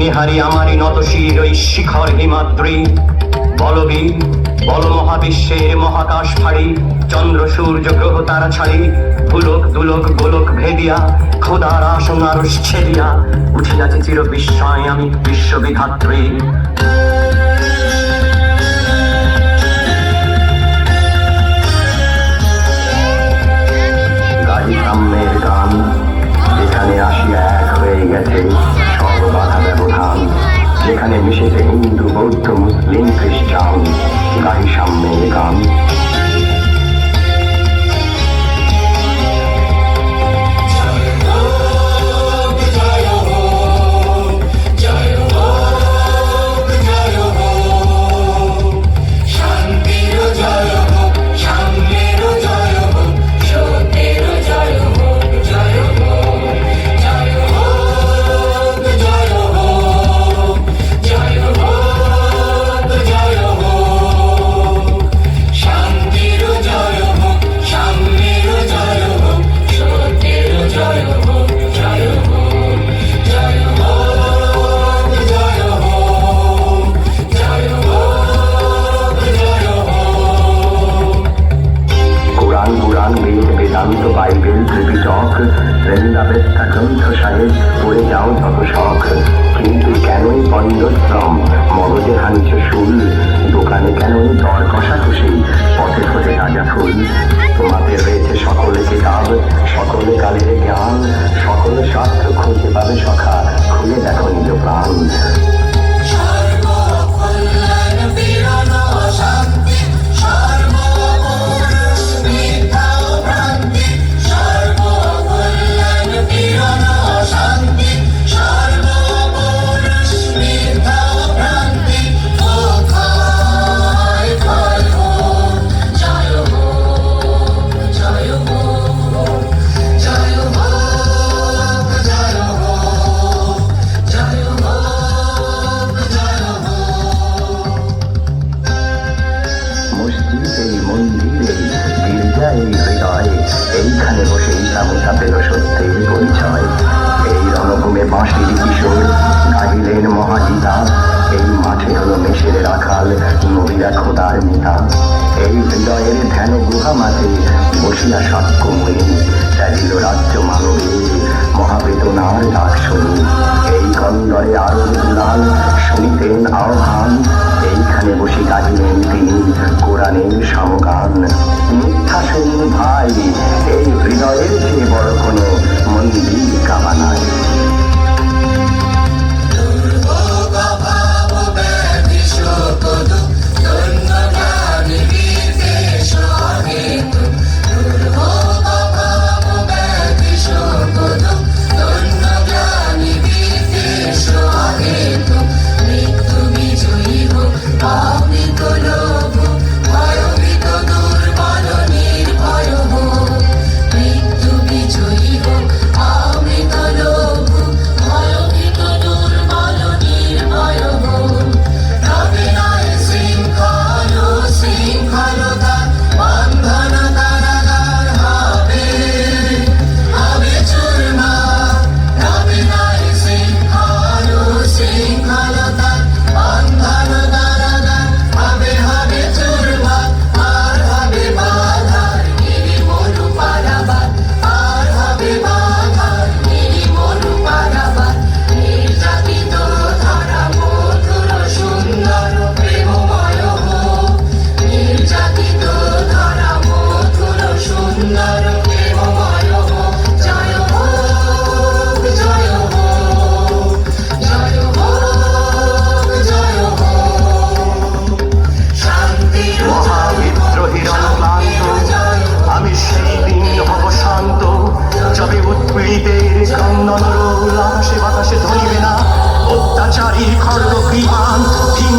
নিহারি আমারই নতশির ওই শিখর হিমাদ্রি। বলবীর বল মহাবিশ্বের মহাকাশ ফাড়ি, চন্দ্র সূর্য গ্রহ তারা ছাড়ি, ভুলোক দুলোক গোলক ভেদিয়া খোদার আসন আরশ ছেদিয়া উঠিয়াছে চির বিস্ময় আমি বিশ্ববিধাত্রী। গাড়ি সাম্যের গান, যেখানে আসিয়া এক হয়ে গেছে সব বাধা ব্যবধান, যেখানে মিশেছে হিন্দু বৌদ্ধ মুসলিম খ্রিস্টান। গাড়ি সাম্যের গান। বেদান্ত বাইবেল ত্রিপিটক বৃন্দাবেত্তা গ্রন্থ সাহেব পড়ে যাও যত শখ, কিন্তু কেনই পণ্ডশ্রম মগজে হানিছ শুল, দোকানে কেনই দর কষাকষি পথে ফোটে তাজা ফুল। তোমাদের রয়েছে সকলে কিতাব, সকলে কালের জ্ঞান, সকলে শাস্ত্র খুঁজে পাবে সখা, খুলে দেখো নিজ প্রাণ। এইখানে বসে ইসামুসা পেল সত্যের পরিচয়। এই রণভূমে বাঁশির কিশোর গাহিলেন মহাজিতা, এই মাঠে হলো মেষের রাখাল নবীরা খোদার নেতা। এই হৃদয়ের ধ্যান গুহা মাঝে বসিয়া সাক্ষ্যময়ী চাইল রাজ্য মানবে মহাবেদনার ডাক শুনি। এই কন্দরে আরো দুলাল শুনিতেন আহ্বান, এইখানে বসে গাহিলেন তিনি কোরআনের সমগান। মিথ্যা শুনি ভাই, এই হৃদয়ের চেয়ে বড় কোনো মন্দির কাবা নাই। আকাশে বাতাসে ধরিবে না অত্যাচারী খড়গ বিমান ভীম